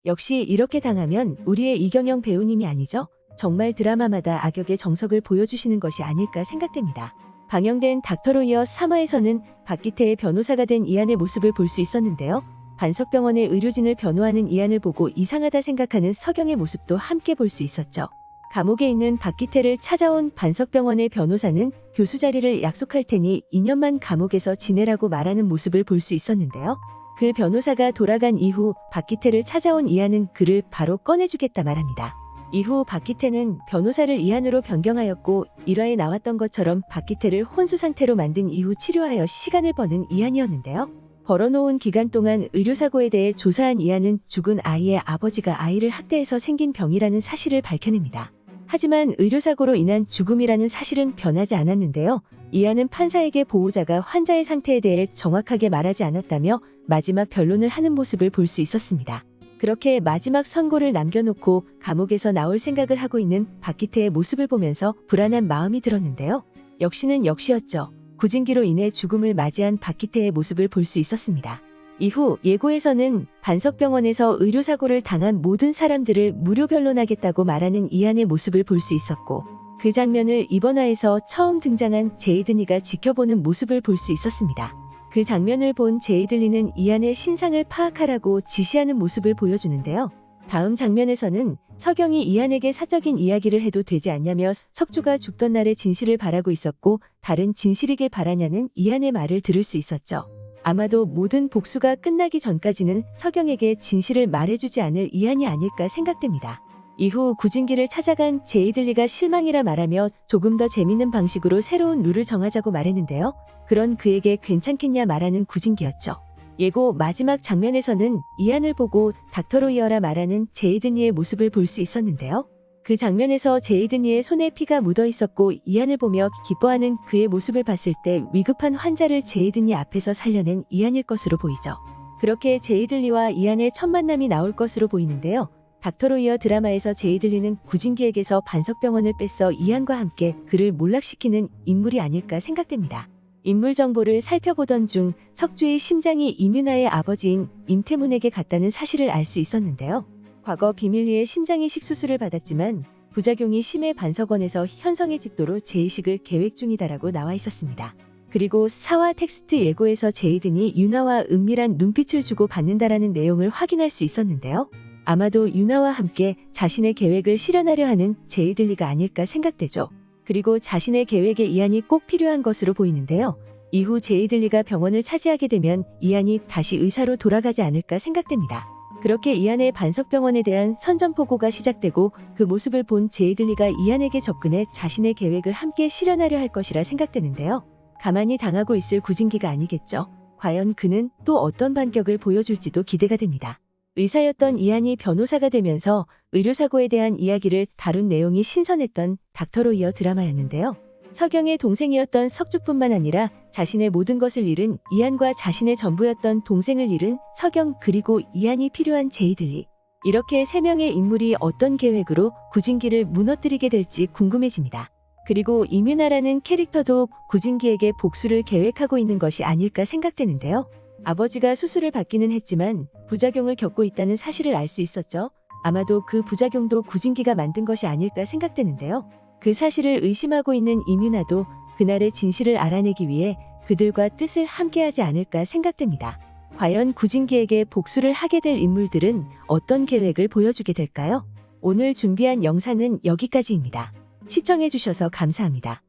역시 이렇게 당하면 우리의 이경영 배우님이 아니죠? 정말 드라마마다 악역의 정석을 보여주시는 것이 아닐까 생각됩니다. 방영된 닥터로이어 3화에서는 박기태의 변호사가 된 이한의 모습을 볼 수 있었는데요. 반석병원의 의료진을 변호하는 이한을 보고 이상하다 생각하는 서경의 모습도 함께 볼 수 있었죠. 감옥에 있는 박기태를 찾아온 반석병원의 변호사는 교수 자리를 약속할 테니 2년만 감옥에서 지내라고 말하는 모습을 볼 수 있었는데요. 그 변호사가 돌아간 이후 박기태를 찾아온 이한은 그를 바로 꺼내주겠다 말합니다. 이후 박기태는 변호사를 이한으로 변경하였고 1화에 나왔던 것처럼 박기태를 혼수 상태로 만든 이후 치료하여 시간을 버는 이한이었는데요. 벌어놓은 기간 동안 의료사고에 대해 조사한 이한은 죽은 아이의 아버지가 아이를 학대해서 생긴 병이라는 사실을 밝혀냅니다. 하지만 의료사고로 인한 죽음이라는 사실은 변하지 않았는데요. 이한은 판사에게 보호자가 환자의 상태에 대해 정확하게 말하지 않았다며 마지막 변론을 하는 모습을 볼 수 있었습니다. 그렇게 마지막 선고를 남겨놓고 감옥에서 나올 생각을 하고 있는 박기태의 모습을 보면서 불안한 마음이 들었는데요. 역시는 역시였죠. 구진기로 인해 죽음을 맞이한 박기태의 모습을 볼 수 있었습니다. 이후 예고에서는 반석병원에서 의료사고를 당한 모든 사람들을 무료 변론하겠다고 말하는 이한의 모습을 볼 수 있었고 그 장면을 이번 화에서 처음 등장한 제이드니가 지켜보는 모습을 볼 수 있었습니다. 그 장면을 본 제이들리는 이한의 신상을 파악하라고 지시하는 모습을 보여주는데요. 다음 장면에서는 서경이 이한에게 사적인 이야기를 해도 되지 않냐며 석주가 죽던 날의 진실을 바라고 있었고 다른 진실이길 바라냐는 이한의 말을 들을 수 있었죠. 아마도 모든 복수가 끝나기 전까지는 서경에게 진실을 말해주지 않을 이한이 아닐까 생각됩니다. 이후 구진기를 찾아간 제이들리가 실망이라 말하며 조금 더 재밌는 방식으로 새로운 룰을 정하자고 말했는데요. 그런 그에게 괜찮겠냐 말하는 구진기였죠. 예고 마지막 장면에서는 이한을 보고 닥터로이어라 말하는 제이드니의 모습을 볼 수 있었는데요. 그 장면에서 제이드니의 손에 피가 묻어 있었고 이한을 보며 기뻐하는 그의 모습을 봤을 때 위급한 환자를 제이드니 앞에서 살려낸 이한일 것으로 보이죠. 그렇게 제이들리와 이한의 첫 만남이 나올 것으로 보이는데요. 닥터로이어 드라마에서 제이들리는 구진기에게서 반석병원을 뺏어 이한과 함께 그를 몰락시키는 인물이 아닐까 생각됩니다. 인물 정보를 살펴보던 중 석주의 심장이 임윤아의 아버지인 임태문에게 갔다는 사실을 알 수 있었는데요. 과거 비밀리에 심장이식 수술을 받았지만 부작용이 심해 반석원에서 현성의 집도로 재이식을 계획 중이다라고 나와 있었습니다. 그리고 4화 텍스트 예고에서 제이든이 윤아와 은밀한 눈빛을 주고 받는다라는 내용을 확인할 수 있었는데요. 아마도 윤아와 함께 자신의 계획을 실현하려 하는 제이들리가 아닐까 생각되죠. 그리고 자신의 계획에 이한이 꼭 필요한 것으로 보이는데요. 이후 제이들리가 병원을 차지하게 되면 이한이 다시 의사로 돌아가지 않을까 생각됩니다. 그렇게 이한의 반석병원에 대한 선전포고가 시작되고 그 모습을 본 제이들리가 이한에게 접근해 자신의 계획을 함께 실현하려 할 것이라 생각되는데요. 가만히 당하고 있을 구진기가 아니겠죠. 과연 그는 또 어떤 반격을 보여줄지도 기대가 됩니다. 의사였던 이한이 변호사가 되면서 의료사고에 대한 이야기를 다룬 내용이 신선했던 닥터로이어 드라마였는데요. 서경의 동생이었던 석주뿐만 아니라 자신의 모든 것을 잃은 이한과 자신의 전부였던 동생을 잃은 서경 그리고 이한이 필요한 제이들리. 이렇게 3명의 인물이 어떤 계획으로 구진기를 무너뜨리게 될지 궁금해집니다. 그리고 임윤아라는 캐릭터도 구진기에게 복수를 계획하고 있는 것이 아닐까 생각되는데요. 아버지가 수술을 받기는 했지만 부작용을 겪고 있다는 사실을 알 수 있었죠. 아마도 그 부작용도 구진기가 만든 것이 아닐까 생각되는데요. 그 사실을 의심하고 있는 임윤아도 그날의 진실을 알아내기 위해 그들과 뜻을 함께하지 않을까 생각됩니다. 과연 구진기에게 복수를 하게 될 인물들은 어떤 계획을 보여주게 될까요? 오늘 준비한 영상은 여기까지입니다. 시청해주셔서 감사합니다.